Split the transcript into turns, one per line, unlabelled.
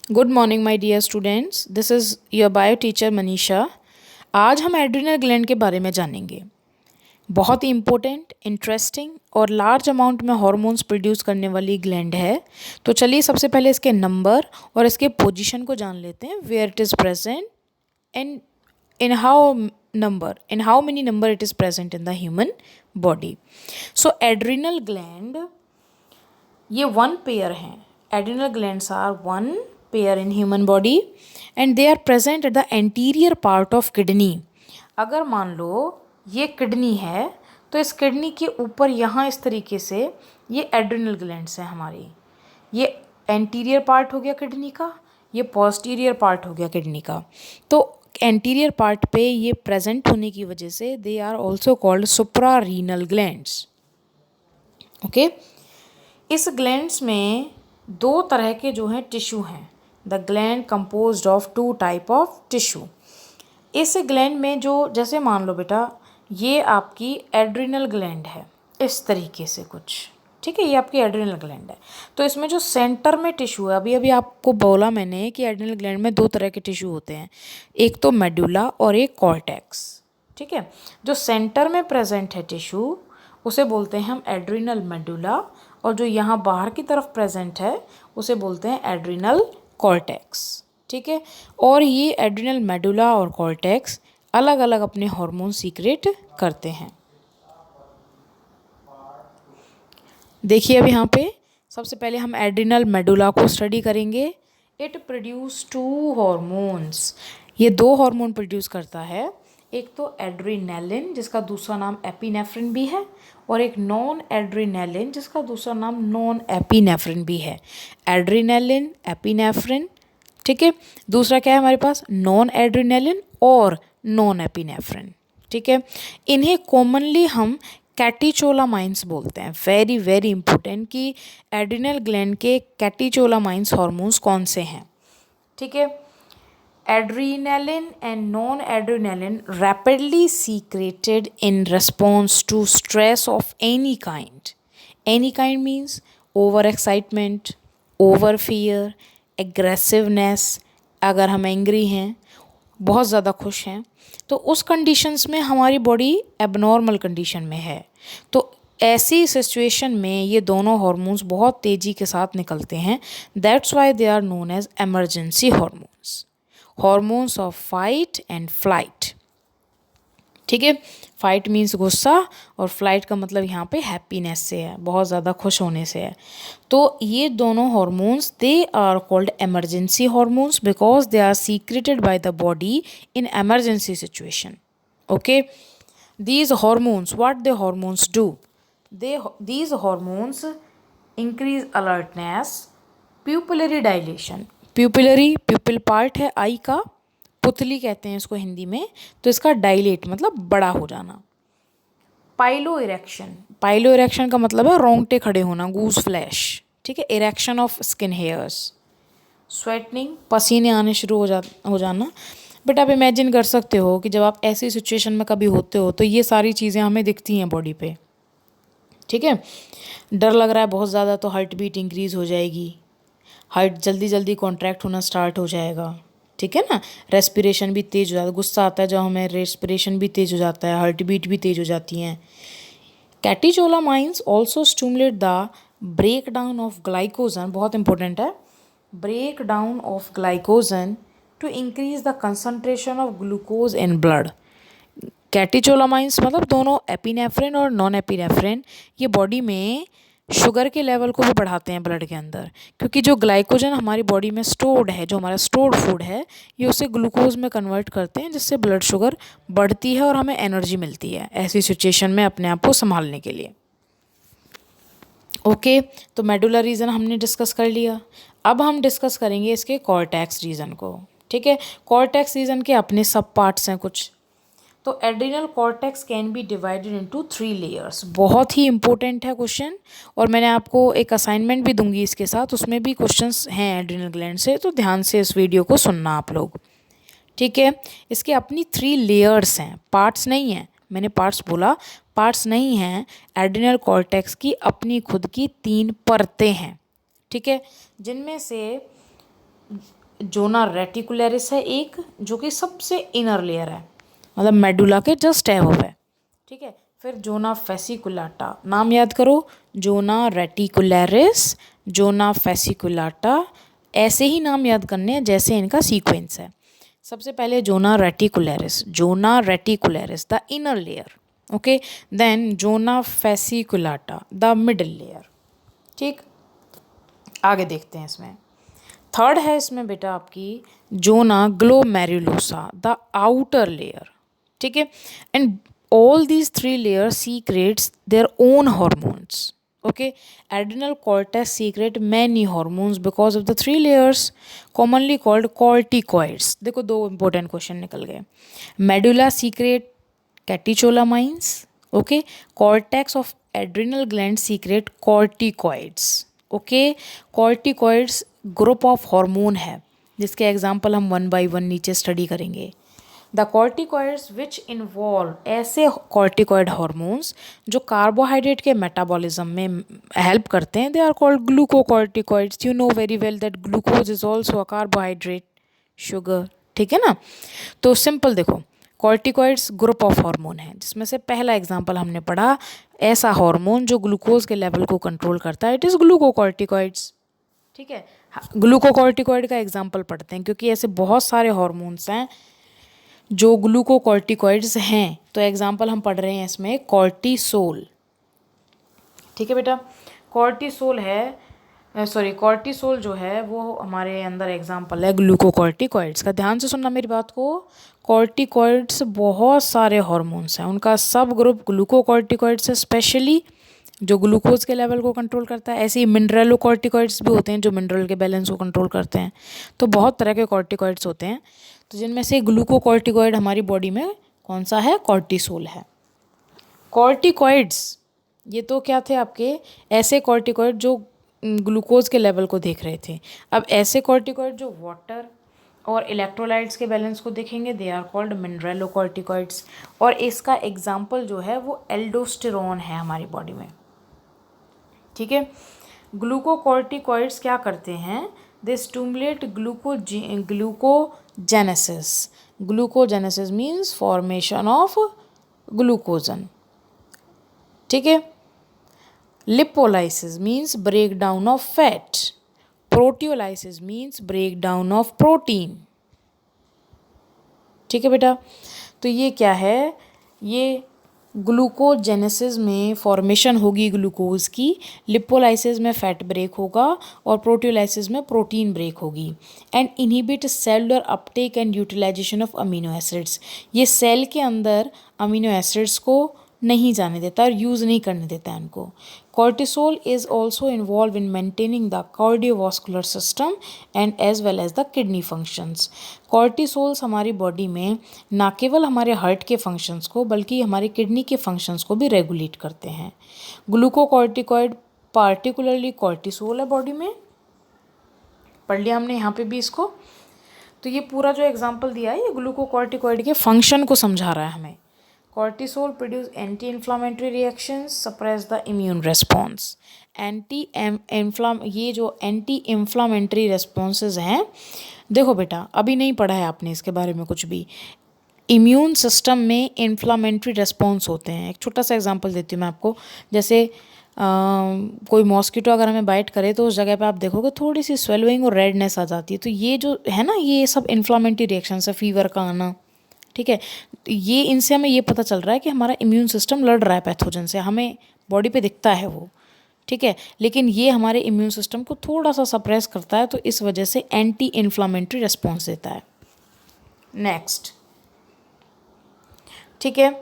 Good morning my dear students, this is your bio teacher Manisha. आज हम adrenal gland के बारे में जानेंगे। बहुत ही इम्पोर्टेंट, इंटरेस्टिंग और लार्ज अमाउंट में हार्मोन्स प्रोड्यूस करने वाली ग्लैंड है। तो चलिए सबसे पहले इसके नंबर और इसके पोजीशन को जान लेते हैं। Where it is present and in how many number it is present in the human body. So adrenal gland ये वन पेयर हैं। Adrenal glands are one pair in human body and they are present at the anterior part of kidney. अगर मान लो ये kidney है तो इस kidney के ऊपर यहाँ इस तरीके से ये एड्रिनल ग्लैंड्स हैं हमारी। ये एंटीरियर पार्ट हो गया किडनी का, ये पोस्टीरियर पार्ट हो गया किडनी का। तो एंटीरियर पार्ट पे ये प्रेजेंट होने की वजह से they are also called suprarenal glands. Okay, इस ग्लैंड्स में दो तरह के जो हैं टिश्यू हैं। The gland composed of two type of tissue. इस ग्लैंड में जो, जैसे मान लो बेटा ये आपकी एड्रिनल ग्लैंड है इस तरीके से कुछ, ठीक है, ये आपकी एड्रिनल ग्लैंड है। तो इसमें जो सेंटर में टिश्यू है, अभी अभी आपको बोला मैंने कि एड्रिनल ग्लैंड में दो तरह के टिश्यू होते हैं, एक तो मेडुला और एक कॉर्टेक्स। ठीक है, जो सेंटर में प्रेजेंट है टिश्यू उसे बोलते हैं हम एड्रिनल मेडुला, और जो यहाँ बाहर की तरफ प्रेजेंट है उसे बोलते हैं एड्रिनल कॉर्टेक्स। ठीक है, और ये एड्रिनल मेडुला और कॉर्टेक्स अलग अलग अपने हार्मोन सीक्रेट करते हैं। देखिए अब यहाँ पे सबसे पहले हम एड्रिनल मेडुला को स्टडी करेंगे। It produce two hormones. ये दो हार्मोन प्रोड्यूस करता है, एक तो एड्रीनेलिन जिसका दूसरा नाम एपिनेफ्रिन भी है, और एक नॉन एड्रीनेलिन जिसका दूसरा नाम नॉन एपिनेफ्रिन भी है। एड्रीनेलिन, एपिनेफ्रिन, ठीक है। दूसरा क्या है हमारे पास, नॉन एड्रीनेलिन और नॉन एपिनेफ्रिन। ठीक है, इन्हें कॉमनली हम कैटिचोलामाइंस बोलते हैं। वेरी वेरी इंपॉर्टेंट कि एड्रिनल ग्लैंड के कैटिचोलामाइंस हार्मोन्स कौन से हैं। ठीक है, adrenaline and non-adrenaline rapidly secreted in response to stress of any kind. Any kind means overexcitement, over fear, aggressiveness। अगर हम एंग्री हैं, बहुत ज़्यादा खुश हैं, तो उस कंडीशंस में हमारी बॉडी एबनॉर्मल कंडीशन में है। तो ऐसी सिचुएशन में ये दोनों हार्मोन्स बहुत तेज़ी के साथ निकलते हैं। That's why they are known as emergency hormones, hormones of fight and flight. ठीक है, फाइट मीन्स गुस्सा और फ्लाइट का मतलब यहाँ पे हैप्पीनेस से है, बहुत ज़्यादा खुश होने से है। तो ये दोनों hormones they are called emergency hormones because they are secreted by the body in emergency situation. Okay, these hormones, what the hormones do, these hormones increase alertness, pupillary dilation। Pupillary, प्यूपिल part है आई का, पुतली कहते हैं इसको हिंदी में, तो इसका dilate मतलब बड़ा हो जाना। पाइलो इरेक्शन, पाइलो इरेक्शन का मतलब है रोंगटे खड़े होना, गूज फ्लैश। ठीक है, इरेक्शन ऑफ स्किन हेयर्स, स्वेटनिंग, पसीने आने शुरू हो जाना। बट आप इमेजिन कर सकते हो कि जब आप ऐसी सिचुएशन में कभी होते हो तो ये सारी चीज़ें हमें दिखती हैं बॉडी पे। ठीक है, डर लग रहा है बहुत ज़्यादा तो हार्ट बीट इंक्रीज़ हो जाएगी, हार्ट जल्दी जल्दी कॉन्ट्रैक्ट होना स्टार्ट हो जाएगा। ठीक है ना, रेस्पिरेशन भी तेज़ हो जाता है, गुस्सा आता है जब हमें रेस्पिरेशन भी तेज़ हो जाता है, हार्ट बीट भी तेज़ हो जाती हैं। Catecholamines also stimulate the break down of glycogen, बहुत इंपॉर्टेंट है, break down of glycogen to increase the concentration of glucose in blood. Catecholamines मतलब दोनों एपिनेफ्रिन और नॉन एपिनेफ्रिन, ये बॉडी में शुगर के लेवल को भी बढ़ाते हैं ब्लड के अंदर, क्योंकि जो ग्लाइकोजन हमारी बॉडी में स्टोर्ड है, जो हमारा स्टोर्ड फूड है, ये उसे ग्लूकोज में कन्वर्ट करते हैं, जिससे ब्लड शुगर बढ़ती है और हमें एनर्जी मिलती है ऐसी सिचुएशन में अपने आप को संभालने के लिए। ओके, तो मेडुला रीजन हमने डिस्कस कर लिया। अब हम डिस्कस करेंगे इसके कॉर्टेक्स रीजन को। ठीक है, कॉर्टेक्स रीजन के अपने सब पार्ट्स हैं कुछ। तो adrenal cortex can be divided into 3 layers. बहुत ही इंपॉर्टेंट है क्वेश्चन, और मैंने आपको एक असाइनमेंट भी दूंगी इसके साथ, उसमें भी क्वेश्चंस हैं एड्रिनल ग्लैंड से, तो ध्यान से इस वीडियो को सुनना आप लोग। ठीक है, इसके अपनी 3 लेयर्स हैं, पार्ट्स नहीं हैं। मैंने पार्ट्स बोला, पार्ट्स नहीं हैं। एड्रिनल कॉर्टेक्स की अपनी खुद की 3 परतें हैं। ठीक है, जिनमें से जोना रेटिकुलरिस है एक, जो कि सबसे इनर लेयर है, मतलब मेडुला के जस्ट एबव है, ठीक है। फिर जोना फेसिकुलाटा, नाम याद करो, जोना रेटिकुलरिस, जोना फेसिकुलाटा, ऐसे ही नाम याद करने हैं जैसे इनका सीक्वेंस है। सबसे पहले zona reticularis, the inner layer, okay. Then zona fasciculata, the middle layer, ठीक। आगे देखते हैं इसमें। थर्ड है इसमें बेटा आपकी zona glomerulosa, the outer layer, ठीक है। And all these three layers secretes their own hormones, okay. Adrenal cortex secrete many hormones because of the three layers, commonly called corticoids। देखो दो important question निकल गए। medulla secrete catecholamines, okay। cortex of adrenal gland secrete corticoids, okay। corticoids group of hormone है, जिसके example हम 1 by 1 नीचे study करेंगे। The corticoids which involve, ऐसे कॉर्टिकॉइड हॉर्मोन्स जो कार्बोहाइड्रेट के मेटाबॉलिज्म में हेल्प करते हैं, they are called glucocorticoids. You know very well that glucose is also a carbohydrate, sugar, ठीक है ना। तो सिंपल देखो, कॉर्टिकॉइड्स ग्रुप ऑफ हार्मोन है, जिसमें से पहला एग्जांपल हमने पढ़ा, ऐसा हार्मोन जो ग्लूकोज के लेवल को कंट्रोल करता है, इट इज़ ग्लूकोकॉर्टिकॉइड्स, ठीक है। ग्लूकोकॉर्टिकॉइड का एग्जांपल पढ़ते हैं, क्योंकि ऐसे बहुत सारे हार्मोन्स हैं जो ग्लूकोकॉर्टिकॉइड्स हैं। तो एग्जांपल हम पढ़ रहे हैं इसमें कॉर्टिसोल, ठीक है बेटा। कॉर्टिसोल है, कॉर्टिसोल जो है वो हमारे अंदर एग्जांपल है ग्लूकोकॉर्टिकॉइड्स का। ध्यान से सुनना मेरी बात को। कॉर्टिकॉइड्स बहुत सारे हार्मोन्स हैं, उनका सब ग्रुप ग्लूकोकॉर्टिकॉइड्स है, स्पेशली जो ग्लूकोज के लेवल को कंट्रोल करता है। ऐसे ही मिनरलोकॉर्टिकॉइड्स भी होते हैं जो मिनरल के बैलेंस को कंट्रोल करते हैं। तो बहुत तरह के कॉर्टिकॉइड्स होते हैं, तो जिनमें से ग्लूकोकॉर्टिकॉइड हमारी बॉडी में कौन सा है, कॉर्टिसोल है। कॉर्टिकॉइड्स ये तो क्या थे आपके, ऐसे कॉर्टिकॉइड जो ग्लूकोज के लेवल को देख रहे थे। अब ऐसे कॉर्टिकॉइड जो वाटर और इलेक्ट्रोलाइट्स के बैलेंस को देखेंगे, दे आर कॉल्ड मिनरलोकॉर्टिकॉइड्स। और इसका एग्जाम्पल जो है वो एल्डोस्टेरोन है हमारी बॉडी में, ठीक है। ग्लूकोकॉर्टिकॉइड्स क्या करते हैं, they stimulate glucogenesis. Glucogenesis means formation of glycogen, ठीक है। Lipolysis means break down of fat. Proteolysis means break down of protein, ठीक है बेटा। तो ये क्या है, ये ग्लूकोजेनेसिस में फॉर्मेशन होगी ग्लूकोज की, लिपोलाइसिस में फैट ब्रेक होगा और प्रोटियोलाइसिस में प्रोटीन ब्रेक होगी। And inhibit cellular uptake and utilisation of amino acids. ये सेल के अंदर अमीनो एसिड्स को नहीं जाने देता और यूज़ नहीं करने देता है इनको। Cortisol is also involve in maintaining the cardiovascular system and as well as the kidney functions. Cortisols हमारी बॉडी में ना केवल हमारे हार्ट के फंक्शंस को बल्कि हमारे किडनी के फंक्शंस को भी रेगुलेट करते हैं। ग्लूकोकॉर्टिकॉइड पार्टिकुलरली कॉर्टिसोल है बॉडी में, पढ़ लिया हमने यहाँ पे भी इसको। तो ये पूरा जो एग्जाम्पल दिया है ये ग्लूकोकॉर्टिकॉइड के फंक्शन को समझा रहा है हमें। Cortisol produce anti-inflammatory reactions, suppress the immune response. ये जो anti-inflammatory responses हैं, देखो बेटा अभी नहीं पढ़ा है आपने इसके बारे में कुछ भी। इम्यून सिस्टम में इन्फ्लामेटरी रेस्पॉन्स होते हैं। एक छोटा सा एग्जांपल देती हूँ मैं आपको। जैसे कोई मॉस्किटो अगर हमें बाइट करे तो उस जगह पे आप देखोगे थोड़ी सी स्वेलोइंग और रेडनेस आ जाती है। तो ये जो है ना, ये सब इन्फ्लामेटरी रिएक्शंस है, फीवर का आना, ठीक है। ये इनसे हमें ये पता चल रहा है कि हमारा इम्यून सिस्टम लड़ रहा है पैथोजन से, हमें बॉडी पे दिखता है वो, ठीक है। लेकिन ये हमारे इम्यून सिस्टम को थोड़ा सा सप्रेस करता है, तो इस वजह से एंटी इन्फ्लामेटरी रिस्पॉन्स देता है। नेक्स्ट, ठीक है।